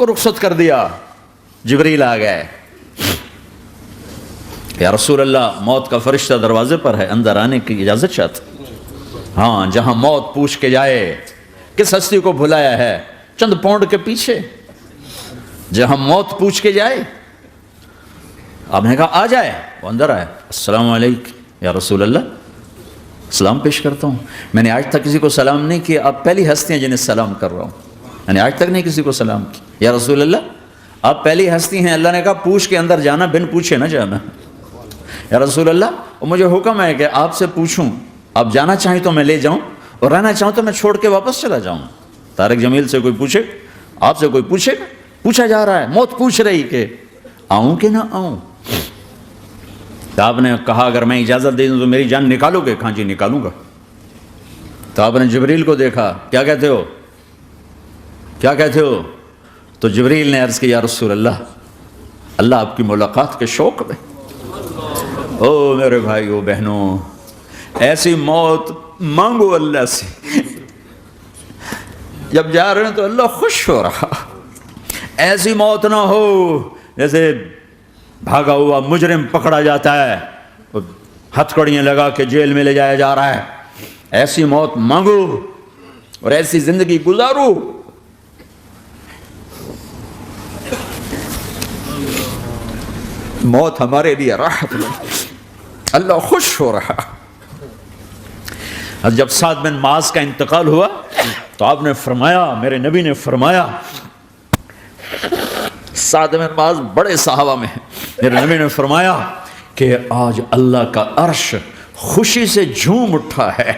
کو رخصت کر دیا. جبریل آ گئے. یا رسول اللہ موت کا فرشتہ دروازے پر ہے, اندر آنے کی اجازت چاہتا. ہاں, جہاں موت پوچھ کے جائے کس ہستی کو بھلایا ہے, چند پاؤنڈ کے پیچھے, جہاں موت پوچھ کے جائے. آپ نے کہا آ جائے, وہ اندر آئے. السلام علیکم یا رسول اللہ, سلام پیش کرتا ہوں. میں نے آج تک کسی کو سلام نہیں کیا, آپ پہلی ہستی ہیں جنہیں سلام کر رہا ہوں. میں نے آج تک نہیں کسی کو سلام کیا. یا رسول اللہ آپ پہلی ہستی ہیں. اللہ نے کہا پوچھ کے اندر جانا, بن پوچھے نہ جانا. یا رسول اللہ مجھے حکم ہے کہ آپ سے پوچھوں, آپ جانا چاہیں تو میں لے جاؤں, اور رہنا چاہوں تو میں چھوڑ کے واپس چلا جاؤں. طارق جمیل سے کوئی پوچھے, آپ سے کوئی پوچھے, پوچھا جا رہا ہے, موت پوچھ رہی کہ آؤں کہ نہ آؤں. تو آپ نے کہا اگر میں اجازت دے دوں تو میری جان نکالو گے؟ کہاں جی نکالوں گا. تو آپ نے جبریل کو دیکھا, کیا کہتے ہو, کیا کہتے ہو؟ تو جبریل نے عرض کیا یا رسول اللہ, اللہ آپ کی ملاقات کے شوق میں. او میرے بھائیو بہنوں, ایسی موت مانگو اللہ سے. جب جا رہے ہیں تو اللہ خوش ہو رہا. ایسی موت نہ ہو جیسے بھاگا ہوا مجرم پکڑا جاتا ہے, ہتھکڑیاں لگا کے جیل میں لے جایا جا رہا ہے. ایسی موت مانگو اور ایسی زندگی گزارو. موت ہمارے لیے راحت ہے, اللہ خوش ہو رہا. جب سعد بن معاذ کا انتقال ہوا تو آپ نے فرمایا, میرے نبی نے فرمایا, سعد بن معاذ بڑے صحابہ میں ہیں, میرے نبی نے فرمایا کہ آج اللہ کا عرش خوشی سے جھوم اٹھا ہے.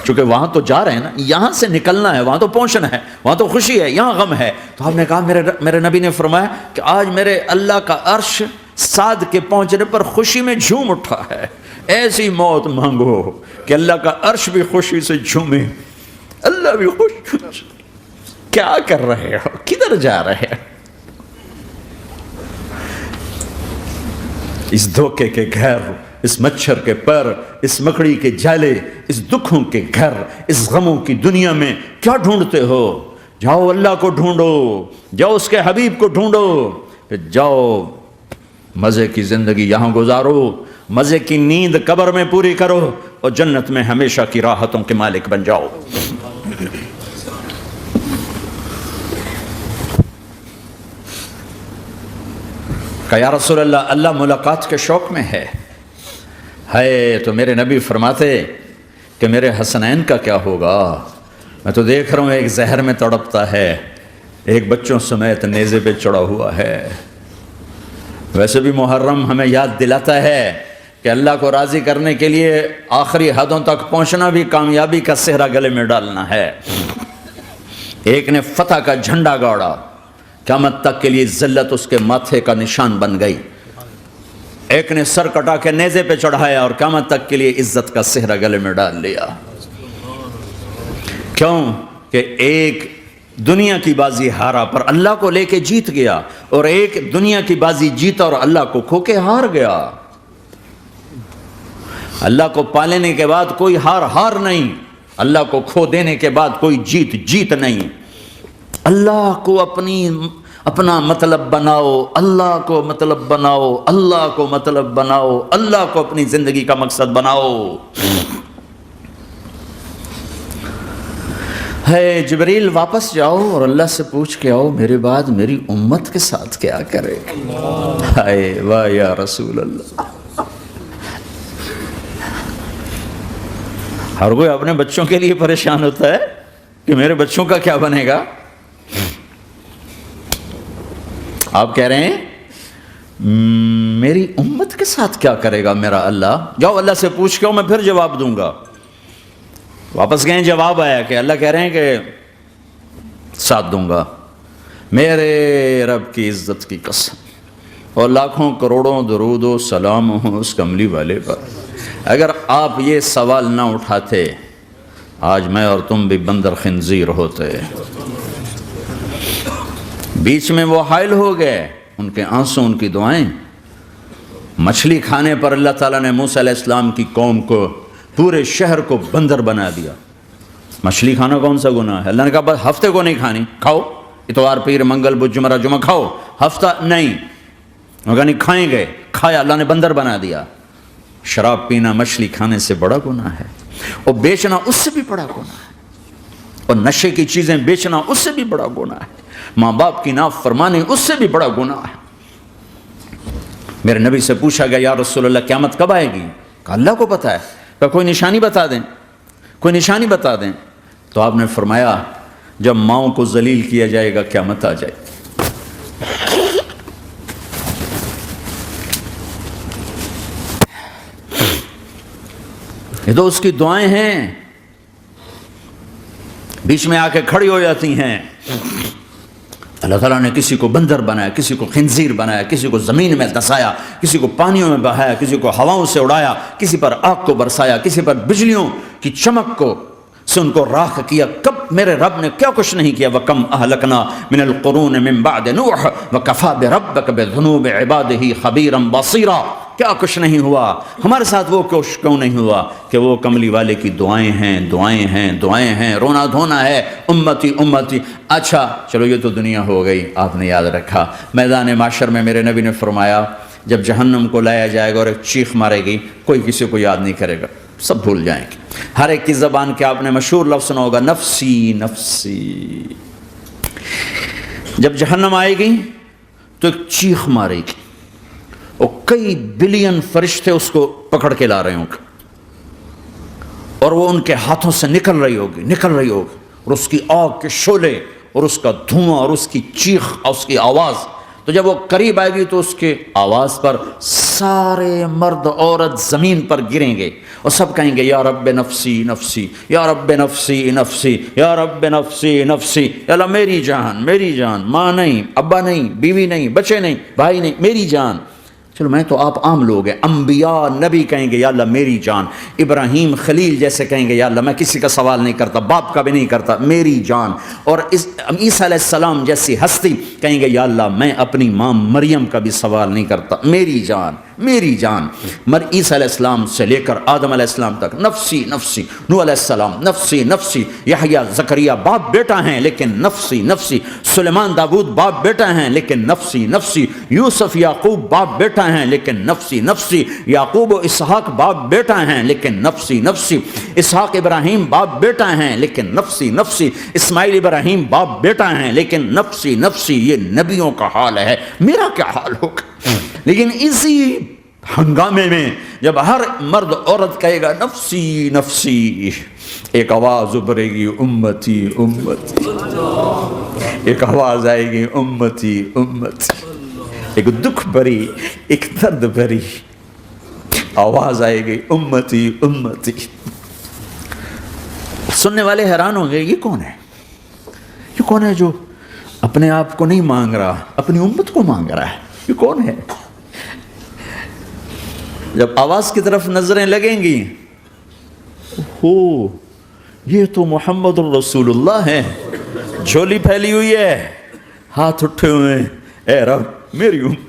چونکہ وہاں تو جا رہے ہیں نا, یہاں سے نکلنا ہے, وہاں تو پہنچنا ہے, وہاں تو خوشی ہے, یہاں غم ہے. تو آپ نے کہا, میرے نبی نے فرمایا کہ آج میرے اللہ کا عرش سعد کے پہنچنے پر خوشی میں جھوم اٹھا ہے. ایسی موت مانگو کہ اللہ کا عرش بھی خوشی سے جھومے, اللہ بھی خوش. کیا کر رہے ہو, کدھر جا رہے ہیں؟ اس دھوکے کے گھر, اس مچھر کے پر, اس مکڑی کے جالے, اس دکھوں کے گھر, اس غموں کی دنیا میں کیا ڈھونڈتے ہو؟ جاؤ اللہ کو ڈھونڈو, جاؤ اس کے حبیب کو ڈھونڈو, پھر جاؤ مزے کی زندگی یہاں گزارو, مزے کی نیند قبر میں پوری کرو, اور جنت میں ہمیشہ کی راحتوں کے مالک بن جاؤ. کہ یا رسول اللہ, اللہ ملاقات کے شوق میں ہے. تو میرے نبی فرماتے کہ میرے حسنین کا کیا ہوگا؟ میں تو دیکھ رہا ہوں ایک زہر میں تڑپتا ہے, ایک بچوں سمیت نیزے پہ چڑھا ہوا ہے. ویسے بھی محرم ہمیں یاد دلاتا ہے کہ اللہ کو راضی کرنے کے لیے آخری حدوں تک پہنچنا بھی کامیابی کا صحرا گلے میں ڈالنا ہے. ایک نے فتح کا جھنڈا گاڑا, قیامت تک کے لیے ذلت اس کے ماتھے کا نشان بن گئی. ایک نے سر کٹا کے نیزے پہ چڑھایا اور قیامت تک کے لیے عزت کا صحرا گلے میں ڈال لیا. کیوں کہ ایک دنیا کی بازی ہارا پر اللہ کو لے کے جیت گیا, اور ایک دنیا کی بازی جیتا اور اللہ کو کھو کے ہار گیا. اللہ کو پالنے کے بعد کوئی ہار نہیں, اللہ کو کھو دینے کے بعد کوئی جیت نہیں. اللہ کو اپنا مطلب بناؤ, اللہ کو مطلب بناؤ, اللہ کو مطلب بناؤ, اللہ کو اپنی زندگی کا مقصد بناؤ. ہے جبریل واپس جاؤ اور اللہ سے پوچھ کے آؤ میرے بعد میری امت کے ساتھ کیا کرے. ہائے واہ یا رسول اللہ. ہر کوئی اپنے بچوں کے لیے پریشان ہوتا ہے کہ میرے بچوں کا کیا بنے گا. آپ کہہ رہے ہیں میری امت کے ساتھ کیا کرے گا میرا اللہ. جاؤ اللہ سے پوچھ کے آؤ, میں پھر جواب دوں گا. واپس گئے, جواب آیا کہ اللہ کہہ رہے ہیں کہ ساتھ دوں گا. میرے رب کی عزت کی قسم, اور لاکھوں کروڑوں درود و سلام ہوں اس کملی والے پر, اگر آپ یہ سوال نہ اٹھاتے آج میں اور تم بھی بندر خنزیر ہوتے. بیچ میں وہ حائل ہو گئے, ان کے آنسو, ان کی دعائیں. مچھلی کھانے پر اللہ تعالیٰ نے موسیٰ علیہ السلام کی قوم کو, پورے شہر کو بندر بنا دیا. مچھلی کھانا کون سا گناہ ہے؟ اللہ نے کہا بس ہفتے کو نہیں کھانی, کھاؤ, اتوار پیر منگل بدھ جمعہ جمعہ کھاؤ، ہفتہ نہیں، مگر نہیں کھائیں گے، کھایا اللہ نے بندر بنا دیا۔ شراب پینا مچھلی کھانے سے بڑا گناہ ہے، اور بیچنا اس سے بھی بڑا گناہ ہے، اور نشے کی چیزیں بیچنا اس سے بھی بڑا گناہ ہے، ماں باپ کی نافرمانی اس سے بھی بڑا گناہ ہے۔ میرے نبی سے پوچھا گیا یا رسول اللہ قیامت کب آئے گی؟ کہا اللہ کو پتہ ہے۔ کہا کوئی نشانی بتا دیں، کوئی نشانی بتا دیں۔ تو آپ نے فرمایا جب ماؤں کو ذلیل کیا جائے گا قیامت آ جائے گی۔ یہ تو اس کی دعائیں ہیں، بیچ میں آ کے کھڑی ہو جاتی ہیں۔ اللہ تعالیٰ نے کسی کو بندر بنایا، کسی کو خنزیر بنایا، کسی کو زمین میں دسایا، کسی کو پانیوں میں بہایا، کسی کو ہواؤں سے اڑایا، کسی پر آگ کو برسایا، کسی پر بجلیوں کی چمک کو سے ان کو راکھ کیا۔ کب میرے رب نے کیا کچھ نہیں کیا۔ وَكَمْ أَهْلَكْنَا مِنَ الْقُرُونِ مِنْ بَعْدِ نُوحٍ وَكَفَى بِرَبِّكَ بِذُنُوبِ عِبَادِهِ خَبِيرًا بَصِيرًا۔ کیا کچھ نہیں ہوا ہمارے ساتھ، وہ کچھ کیوں نہیں ہوا کہ وہ کملی والے کی دعائیں ہیں، دعائیں ہیں، دعائیں ہیں، رونا دھونا ہے، امتی امتی۔ اچھا چلو یہ تو دنیا ہو گئی، آپ نے یاد رکھا میدان معاشر میں میرے نبی نے فرمایا جب جہنم کو لایا جائے گا اور ایک چیخ مارے گی، کوئی کسی کو یاد نہیں کرے گا، سب بھول جائیں گے۔ ہر ایک کی زبان کے آپ نے مشہور لفظ سنا ہوگا نفسی نفسی۔ جب جہنم آئے گی تو ایک چیخ مارے گی، اور کئی بلین فرشتے اس کو پکڑ کے لا رہے ہوں گے، اور وہ ان کے ہاتھوں سے نکل رہی ہوگی، اور اس کی آگ کے شعلے اور اس کا دھواں اور اس کی چیخ اور اس کی آواز۔ تو جب وہ قریب آئے گی تو اس کے آواز پر سارے مرد عورت زمین پر گریں گے اور سب کہیں گے یا رب نفسی نفسی، یا رب نفسی نفسی، یا رب نفسی نفسی، یا اللہ میری جان، میری جان، ماں نہیں، ابا نہیں، بیوی نہیں، بچے نہیں، بھائی نہیں، میری جان۔ چلو میں تو آپ عام لوگ ہیں، انبیاء نبی کہیں گے یا اللہ میری جان، ابراہیم خلیل جیسے کہیں گے یا اللہ میں کسی کا سوال نہیں کرتا، باپ کا بھی نہیں کرتا، میری جان، اور عیسیٰ علیہ السلام جیسی ہستی کہیں گے یا اللہ میں اپنی ماں مریم کا بھی سوال نہیں کرتا، میری جان، میری جان۔ عیسیٰ علیہ السلام سے لے کر آدم علیہ السلام تک نفسی نفسی، نوح علیہ السلام نفسی نفسی، یحییٰ زکریا باپ بیٹا ہیں لیکن نفسی نفسی، سلیمان داؤد باپ بیٹا ہیں لیکن نفسی نفسی، یوسف یعقوب باپ بیٹا ہیں لیکن نفسی نفسی، یعقوب و اسحاق باپ بیٹا ہیں لیکن نفسی نفسی، اسحاق ابراہیم باپ بیٹا ہیں لیکن نفسی نفسی، اسماعیل ابراہیم باپ بیٹا ہیں لیکن نفسی نفسی۔ یہ نبیوں کا حال ہے، میرا کیا حال ہوگا؟ لیکن اسی ہنگامے میں جب ہر مرد عورت کہے گا نفسی نفسی، ایک آواز ابھرے گی امتی امتی، ایک آواز آئے گی امتی امتی، ایک دکھ بھری، ایک درد بھری آواز آئے گی امتی امتی۔ سننے والے حیران ہوں گے یہ کون ہے، یہ کون ہے جو اپنے آپ کو نہیں مانگ رہا، اپنی امت کو مانگ رہا ہے، یہ کون ہے؟ جب آواز کی طرف نظریں لگیں گی، ہو یہ تو محمد الرسول اللہ ہے، جھولی پھیلی ہوئی ہے، ہاتھ اٹھے ہوئے ہیں، اے رب میری امت۔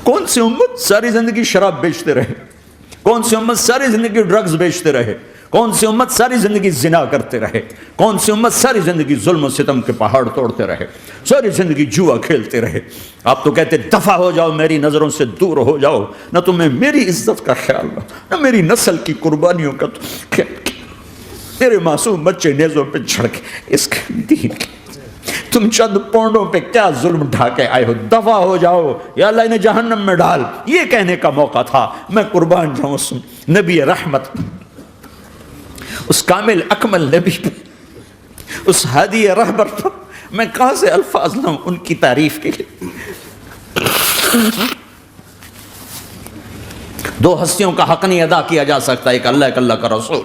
کون سی امت ساری زندگی شراب بیچتے رہے، کون سی امت ساری زندگی ڈرگز بیچتے رہے، کون سی امت ساری زندگی زنا کرتے رہے، کون سی امت ساری زندگی ظلم و ستم کے پہاڑ توڑتے رہے، ساری زندگی جوا کھیلتے رہے۔ آپ تو کہتے دفع ہو جاؤ، میری نظروں سے دور ہو جاؤ، نہ تمہیں میری عزت کا خیال نہ میری نسل کی قربانیوں کا خیال، میرے معصوم بچے نیزوں پہ چڑھ کے اس کے دین کے تم چند پونڈوں پہ کیا ظلم ڈھا کے آئے ہو، دفع ہو جاؤ یا اللہ انہیں جہنم میں ڈال۔ یہ کہنے کا موقع تھا، میں قربان جاؤں اس نبی رحمت، اس کامل اکمل نبی پہ، اس ہادی رہبر پر میں کہاں سے الفاظ لاؤں ان کی تعریف کے لیے۔ دو ہستیوں کا حق نہیں ادا کیا جا سکتا، ایک اللہ، ایک اللہ کا رسول۔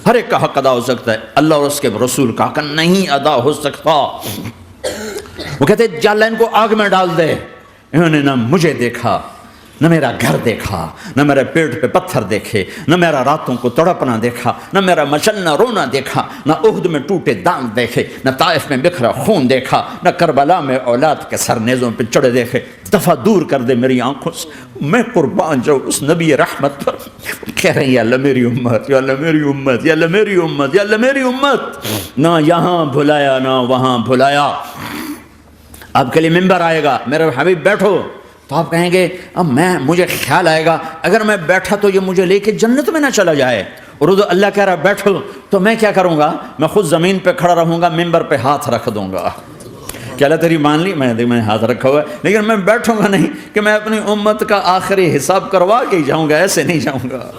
ہر ایک کا حق ادا ہو سکتا ہے، اللہ اور اس کے رسول کا حق نہیں ادا ہو سکتا۔ وہ کہتے ہیں جا اللہ ان کو آگ میں ڈال دے، انہوں نے نہ مجھے دیکھا نہ میرا گھر دیکھا، نہ میرے پیٹ پہ پتھر دیکھے، نہ میرا راتوں کو تڑپنا دیکھا، نہ میرا مچلنا رونا دیکھا، نہ احد میں ٹوٹے دانت دیکھے، نہ طائف میں بکھرا خون دیکھا، نہ کربلا میں اولاد کے سر نیزوں پہ چڑھے دیکھے۔ دفعہ دور کر دے میری آنکھوں سے، میں قربان جاؤں اس نبی رحمت پر۔ کہہ رہے ہیں یا اللہ میری امت، یا اللہ میری امت، یا اللہ میری امت، یا اللہ میری امت۔ نہ یہاں بھلایا نہ وہاں بھلایا۔ آپ کے لیے ممبر آئے گا، میرے حبیب بیٹھو، تو آپ کہیں گے اب مجھے خیال آئے گا اگر میں بیٹھا تو یہ مجھے لے کے جنت میں نہ چلا جائے، اور اللہ کہہ رہا بیٹھو تو میں کیا کروں گا؟ میں خود زمین پہ کھڑا رہوں گا، ممبر پہ ہاتھ رکھ دوں گا کہ اللہ تیری مان لی، میں نے ہاتھ رکھا ہوا ہے، لیکن میں بیٹھوں گا نہیں کہ میں اپنی امت کا آخری حساب کروا کے ہی جاؤں گا، ایسے نہیں جاؤں گا۔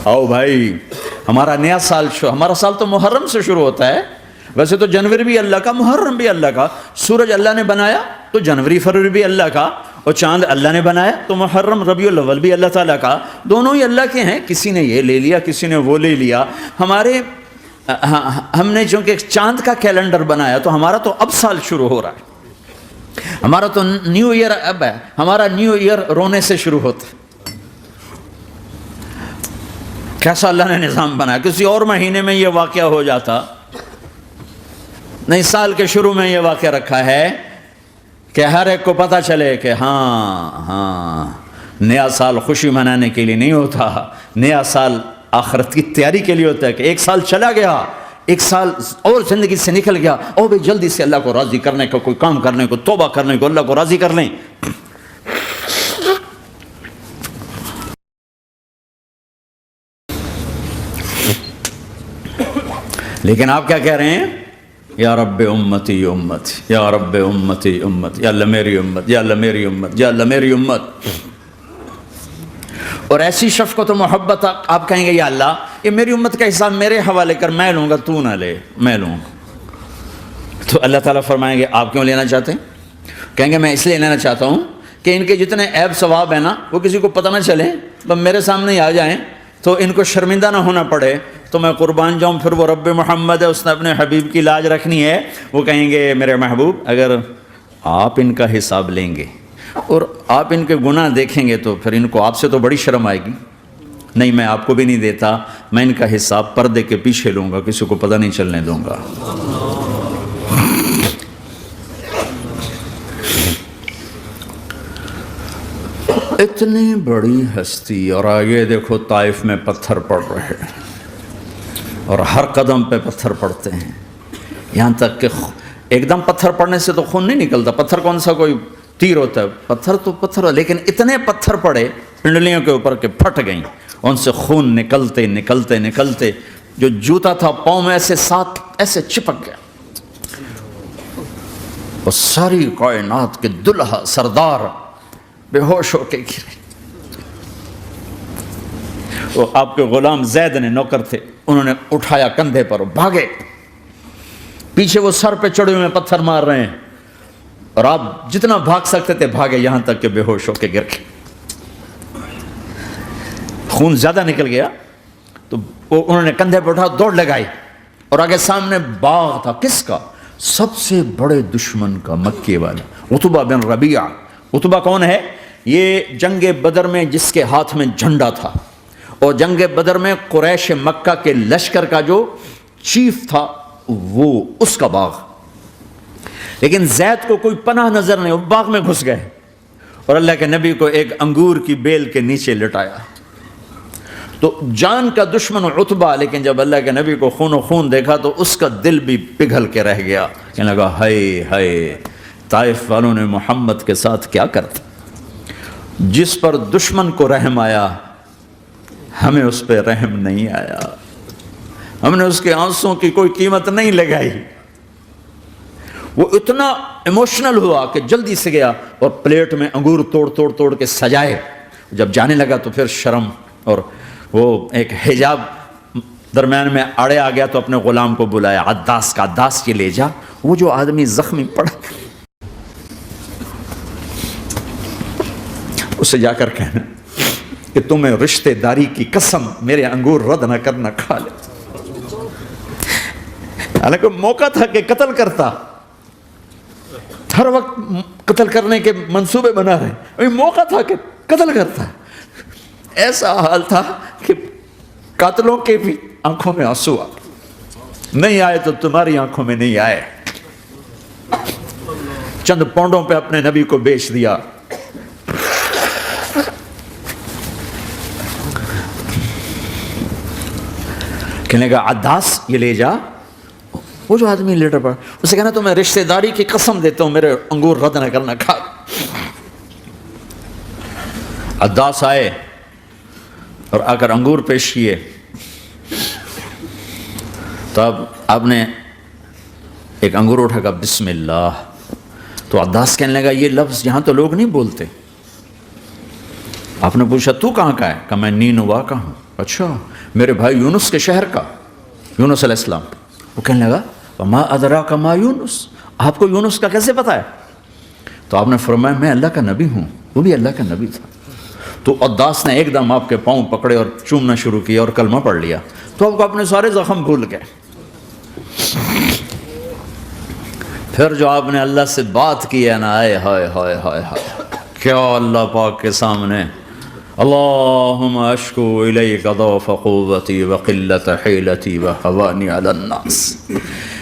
آؤ بھائی، ہمارا نیا سال ہمارا سال تو محرم سے شروع ہوتا ہے، ویسے تو جنوری بھی اللہ کا، محرم بھی اللہ کا، سورج اللہ نے بنایا تو جنوری فروری بھی اللہ کا، اور چاند اللہ نے بنایا تو محرم ربیع الاول بھی اللہ تعالیٰ کا، دونوں ہی اللہ کے ہیں۔ کسی نے یہ لے لیا، کسی نے وہ لے لیا۔ ہم نے چونکہ چاند کا کیلنڈر بنایا تو ہمارا تو اب سال شروع ہو رہا ہے، ہمارا تو نیو ایئر اب ہے، ہمارا نیو ایئر رونے سے شروع ہوتا ہے۔ کیسا اللہ نے نظام بنایا، کسی اور مہینے میں یہ واقعہ ہو جاتا، نہیں سال کے شروع میں یہ واقعہ رکھا ہے کہ ہر ایک کو پتہ چلے کہ ہاں نیا سال خوشی منانے کے لیے نہیں ہوتا، نیا سال آخرت کی تیاری کے لیے ہوتا ہے کہ ایک سال چلا گیا، ایک سال اور زندگی سے نکل گیا، او بھئی جلدی سے اللہ کو راضی کرنے کو، کوئی کام کرنے کو، توبہ کرنے کو، اللہ کو راضی کر لیں۔ لیکن آپ کیا کہہ رہے ہیں؟ یا رب امتی امت، یا رب امتی امت، یا اللہ میری امت، یا اللہ میری امت، یا اللہ میری امت۔ اور ایسی شفقت و محبت آپ کہیں گے یا اللہ یہ میری امت کا حساب میرے حوالے کر، میں لوں گا، تو نہ لے، میں لوں گا۔ تو اللہ تعالیٰ فرمائیں گے آپ کیوں لینا چاہتے ہیں؟ کہیں گے میں اس لیے لینا چاہتا ہوں کہ ان کے جتنے عیب ثواب ہیں نا وہ کسی کو پتہ نہ چلے، تو میرے سامنے ہی آ جائیں تو ان کو شرمندہ نہ ہونا پڑے، تو میں قربان جاؤں۔ پھر وہ رب محمد ہے، اس نے اپنے حبیب کی لاج رکھنی ہے، وہ کہیں گے میرے محبوب اگر آپ ان کا حساب لیں گے اور آپ ان کے گناہ دیکھیں گے تو پھر ان کو آپ سے تو بڑی شرم آئے گی، نہیں میں آپ کو بھی نہیں دیتا، میں ان کا حساب پردے کے پیچھے لوں گا، کسی کو پتہ نہیں چلنے دوں گا۔ اتنی بڑی ہستی، اور آگے دیکھو طائف میں پتھر پڑ رہے ہیں اور ہر قدم پہ پتھر پڑتے ہیں، یہاں تک کہ ایک دم پتھر پڑنے سے تو خون نہیں نکلتا، پتھر کون سا کوئی تیر ہوتا ہے، پتھر تو پتھر، لیکن اتنے پتھر پڑے پنڈلیوں کے اوپر کہ پھٹ گئیں، ان سے خون نکلتے نکلتے نکلتے جو جوتا تھا پاؤں میں ایسے ساتھ ایسے چپک گیا، اور ساری کائنات کے دلہا سردار بے ہوش ہو کے گرے۔ وہ آپ کے غلام زید نے نوکر تھے، انہوں نے اٹھایا کندھے پر، بھاگے پیچھے، وہ سر پہ چڑھے ہوئے پتھر مار رہے ہیں، اور آپ جتنا بھاگ سکتے تھے بھاگے، یہاں تک کہ بے ہوش ہو کے گر گئے۔ خون زیادہ نکل گیا تو انہوں نے کندھے پہ اٹھا دوڑ لگائی، اور آگے سامنے باغ تھا، کس کا؟ سب سے بڑے دشمن کا، مکے والا عتبہ بن ربیعہ۔ عتبہ کون ہے؟ یہ جنگ بدر میں جس کے ہاتھ میں جھنڈا تھا، اور جنگ بدر میں قریش مکہ کے لشکر کا جو چیف تھا وہ اس کا باغ، لیکن زید کو کوئی پناہ نظر نہیں، وہ باغ میں گھس گئے، اور اللہ کے نبی کو ایک انگور کی بیل کے نیچے لٹایا۔ تو جان کا دشمن عتبہ، لیکن جب اللہ کے نبی کو خون و خون دیکھا تو اس کا دل بھی پگھل کے رہ گیا، کہنے لگا ہائے ہائے، طائف والوں نے محمد کے ساتھ کیا کرتا، جس پر دشمن کو رحم آیا ہمیں اس پہ رحم نہیں آیا، ہم نے اس کے آنسوں کی کوئی قیمت نہیں لگائی۔ وہ اتنا ایموشنل ہوا کہ جلدی سے گیا اور پلیٹ میں انگور توڑ کے سجائے، جب جانے لگا تو پھر شرم اور وہ ایک حجاب درمیان میں آڑے آ گیا، تو اپنے غلام کو بلایا، عداس کا، عداس کے لے جا وہ جو آدمی زخمی پڑا، اسے جا کر کہنا کہ تمہیں رشتے داری کی قسم میرے انگور رد نہ کرنا، کھا لے۔ حالانکہ موقع تھا کہ قتل کرتا، ہر وقت قتل کرنے کے منصوبے بنا رہے، ابھی موقع تھا کہ قتل کرتا. ایسا حال تھا کہ قاتلوں کے بھی آنکھوں میں آنسو آ نہیں آئے تو تمہاری آنکھوں میں نہیں آئے. چند پونڈوں پہ اپنے نبی کو بیچ دیا. کہنے کا عداس یہ لے جا. وہ جو آدمی لیٹر پڑا اسے کہنا تو میں رشتہ داری کی قسم دیتا ہوں میرے انگور رد نہ کرنا. کھا. عداس آئے اور آ کر انگور پیش کیے. تو اب آپ نے ایک انگور اٹھا کر بسم اللہ. تو عداس کہنے لگا یہ لفظ یہاں تو لوگ نہیں بولتے. آپ نے پوچھا تو کہاں کا ہے؟ کہا میں نینوا کا ہوں. اچھا میرے بھائی یونس کے شہر کا، یونس علیہ السلام. وہ کہنے لگا وما ادراک ما یونس، آپ کو یونس کا کیسے پتا ہے؟ تو آپ نے فرمایا میں اللہ کا نبی ہوں، وہ بھی اللہ کا نبی تھا. تو عداس نے ایک دم آپ کے پاؤں پکڑے اور چومنا شروع کیا اور کلمہ پڑھ لیا. تو آپ کو اپنے سارے زخم بھول گئے. پھر جو آپ نے اللہ سے بات کی ہے نا، آئے ہائے ہائے ہائے ہائے، کیا اللہ پاک کے سامنے اللہم اشکو الیک ضعف قوتی وقلت حیلتی وہوانی علی الناس.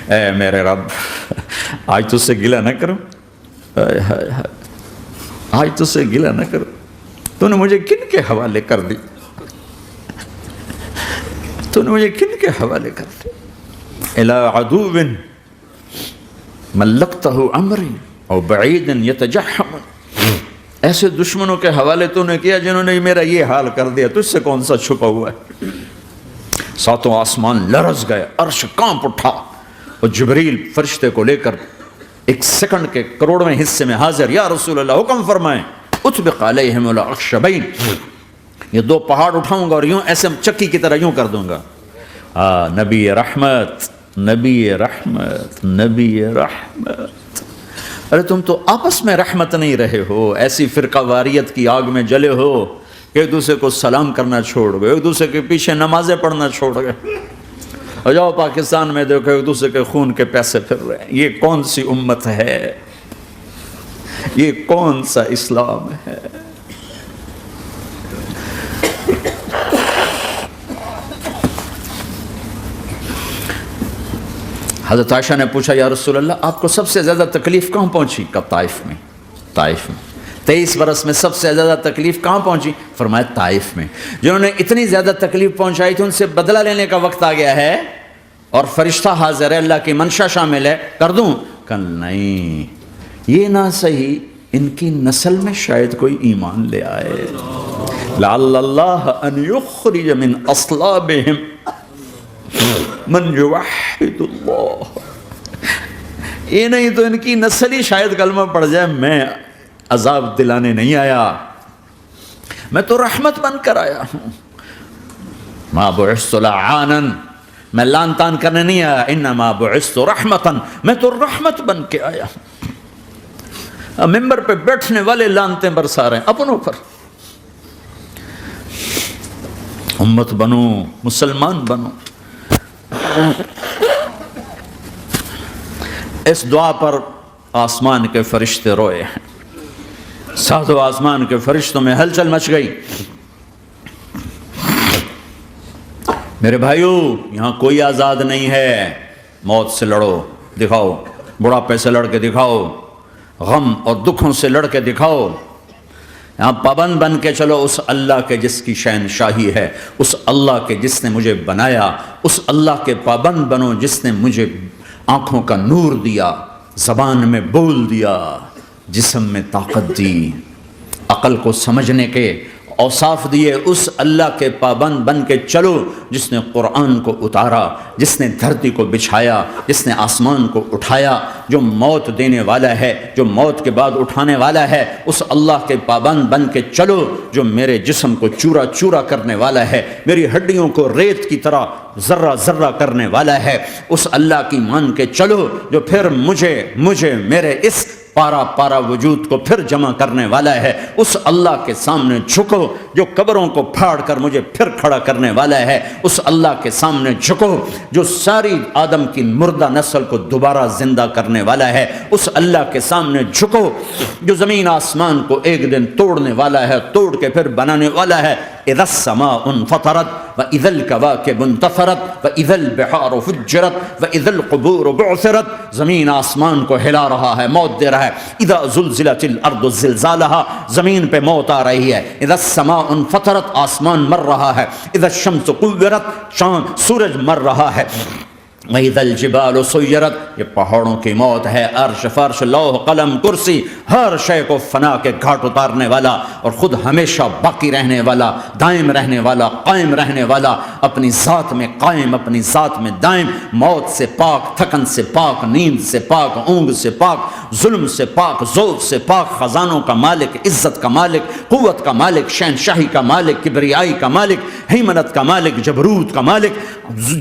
اے میرے رب آج تجھ سے گلہ نہ کروں، آج تجھ سے گلہ نہ کروں. تو نے مجھے کن کے حوالے کر دی، تو نے مجھے کن کے حوالے کر دی. الی عدو ملکتہ امری او بعید یتجحم، ایسے دشمنوں کے حوالے تو نے کیا جنہوں نے میرا یہ حال کر دیا. تجھ سے کون سا چھپا ہوا ہے؟ ساتوں آسمان لرز گئے، عرش کانپ اٹھا، اور جبریل فرشتے کو لے کر ایک سیکنڈ کے کروڑویں حصے میں حاضر. یا رسول اللہ حکم فرمائیں اطبق علیہم الاخشبین، یہ دو پہاڑ اٹھاؤں گا اور یوں ایسے چکی کی طرح یوں کر دوں گا. نبی رحمت، نبی رحمت، نبی رحمت. ارے تم تو آپس میں رحمت نہیں رہے ہو، ایسی فرقہ واریت کی آگ میں جلے ہو، ایک دوسرے کو سلام کرنا چھوڑ گئے، ایک دوسرے کے پیچھے نمازیں پڑھنا چھوڑ گئے. اور جاؤ پاکستان میں دیکھو ایک دوسرے کے خون کے پیسے پھر رہے ہیں. یہ کون سی امت ہے؟ یہ کون سا اسلام ہے؟ حضرت عائشہ نے پوچھا یا رسول اللہ آپ کو سب سے زیادہ تکلیف کہاں پہنچی؟ کب؟ طائف میں. طائف میں 23 برس میں سب سے زیادہ تکلیف کہاں پہنچی؟ فرمایا طائف میں. جنہوں نے اتنی زیادہ تکلیف پہنچائی تھی ان سے بدلہ لینے کا وقت آ گیا ہے، اور فرشتہ حاضر ہے، اللہ کی منشا شامل ہے، کر دوں؟ کل نہیں، یہ نہ صحیح، ان کی نسل میں شاید کوئی ایمان لے آئے. لعل اللہ ان یخرج من اصلابہم من یوحد اللہ. یہ نہیں تو ان کی نسل ہی شاید کلمہ پڑ جائے. میں عذاب دلانے نہیں آیا، میں تو رحمت بن کر آیا ہوں. ما بعثت لعانا، میں لان تان کرنے نہیں آیا. انما بعثت رحمتا، میں تو رحمت بن کے آیا ہوں. ممبر پہ بیٹھنے والے لانتیں برسا رہے ہیں اپنوں پر. امت بنو، مسلمان بنو. اس دعا پر آسمان کے فرشتے روئے ہیں. ساتوں آسمان کے فرشتوں میں ہلچل مچ گئی. میرے بھائیو یہاں کوئی آزاد نہیں ہے. موت سے لڑو، دکھاؤ. بڑھاپے سے لڑ کے دکھاؤ، غم اور دکھوں سے لڑ کے دکھاؤ. یہاں پابند بن کے چلو اس اللہ کے جس کی شہنشاہی ہے، اس اللہ کے جس نے مجھے بنایا. اس اللہ کے پابند بنو جس نے مجھے آنکھوں کا نور دیا، زبان میں بول دیا، جسم میں طاقت دی، عقل کو سمجھنے کے اوصاف دیے. اس اللہ کے پابند بن کے چلو جس نے قرآن کو اتارا، جس نے دھرتی کو بچھایا، جس نے آسمان کو اٹھایا، جو موت دینے والا ہے، جو موت کے بعد اٹھانے والا ہے. اس اللہ کے پابند بن کے چلو جو میرے جسم کو چورا چورا کرنے والا ہے، میری ہڈیوں کو ریت کی طرح ذرہ ذرہ کرنے والا ہے. اس اللہ کی مان کے چلو جو پھر مجھے میرے اس پارا پارا وجود کو پھر جمع کرنے والا ہے، اس اللہ کے سامنے جھکو جو قبروں کو پھاڑ کر مجھے پھر کھڑا کرنے والا ہے، اس اللہ کے سامنے جھکو جو ساری آدم کی مردہ نسل کو دوبارہ زندہ کرنے والا ہے، اس اللہ کے سامنے جھکو جو زمین آسمان کو ایک دن توڑنے والا ہے، توڑ کے پھر بنانے والا ہے۔ اذا السماء انفطرت واذا الكواكب انتثرت واذا البحار فجرت واذا القبور بعثرت، زمین آسمان کو ہلا رہا ہے، موت دے رہا ہے۔ اذا زلزلت الارض زلزالها، زمین پہ موت آ رہی ہے۔ اذا السماء انفطرت، آسمان مر رہا ہے۔ اذا الشمس قورت، چاند سورج مر رہا ہے۔ وَإِذَا الْجِبَالُ سُيِّرَتْ، یہ پہاڑوں کی موت ہے۔ عرش فرش لوح قلم کرسی، ہر شے کو فنا کے گھاٹ اتارنے والا اور خود ہمیشہ باقی رہنے والا، دائم رہنے والا، قائم رہنے والا، اپنی ذات میں قائم، اپنی ذات میں دائم، موت سے پاک، تھکن سے پاک، نیند سے پاک، اونگ سے پاک، ظلم سے پاک، ذوق سے پاک، خزانوں کا مالک، عزت کا مالک، قوت کا مالک، شہنشاہی کا مالک، کبریائی کا مالک، ہیمنت کا مالک، جبروت کا مالک،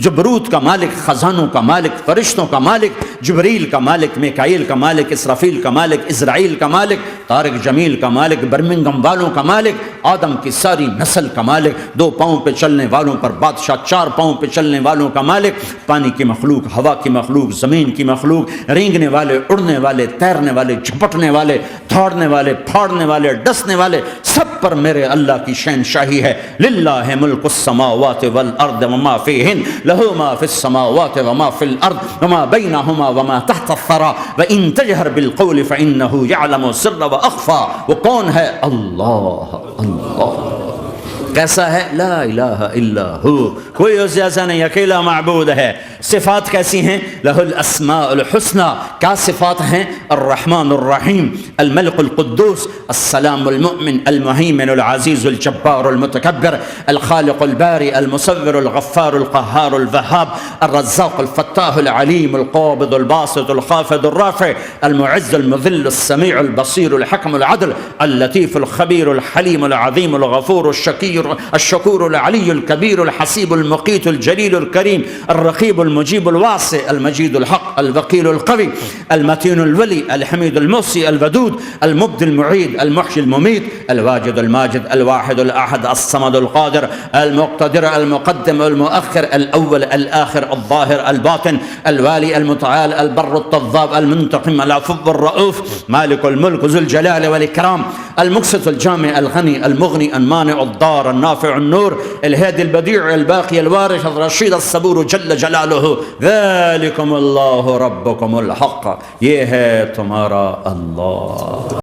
جبروت کا مالک، خزانوں کا مالک، فرشتوں کا مالک، جبریل کا مالک، میکائیل کا مالک، اسرافیل کا مالک، اسرائیل کا مالک، طارق جمیل کا مالک، برمنگم والوں کا مالک، آدم کی ساری نسل کا مالک، 2 پاؤں پہ چلنے والوں پر بادشاہ، 4 پاؤں پہ چلنے والوں کا مالک، پانی کی مخلوق، ہوا کی مخلوق، زمین کی مخلوق، رینگنے والے، اڑنے والے، تیرنے والے، جھپٹنے والے، دوڑنے والے، پھاڑنے والے، ڈسنے والے، سب پر میرے اللہ کی شہنشاہی ہے۔ للہ ملک السماوات والارض وما فیہن، لہ ما فی السماوات وما فی الارض وما بینہما وما تحت الثری وان تجہر بالقول فانہ یعلم السر واخفی۔ وہ کون ہے؟ اللہ، اللہ کیسا ہے؟ لا الہ الا ہو، کوئی اس جیسا نہیں، اکیلا معبود ہے۔ صفات کیسی ہیں؟ لہ الاسماء الحسنی، کیا صفات ہیں؟ الرحمن الرحیم، الملک القدوس، السلام المؤمن، المہیمن العزیز الجبار المتکبر، الخالق الباری المصور الغفار القہار الوہاب، الرزاق الفتاح العلیم القابض الباسط الخافض الرافع، المعز المذل السمیع البصیر الحکم العدل، اللطیف الخبیر الحلیم العظیم الغفور الشکیر الشکور العلی الکبیر الحسیب المقیت الجلیل الکریم، الرقیب المجیب الواسع، المجید الحق، الوکیل القوی، المتین الولی، الحمید المحصی، الودود، المبدی المعید، المحیی الممیت، الواجد الماجد، الواحد الاحد، الصمد القادر، المقتدر، المقدم، المؤخر، الاول، الاخر، الظاهر، الباطن، الوالي، المتعال، البر التضاب، المنتقم، العفو الرؤوف، مالك الملك ذو الجلال والإكرام، المقسط الجامع الغني المغني المانع الضار النافع النور، الهادي البديع الباقي الوارث الرشيد الصبور جل جلاله، ذلكم الله ربكم الحق، یہ ہے تمہارا اللہ۔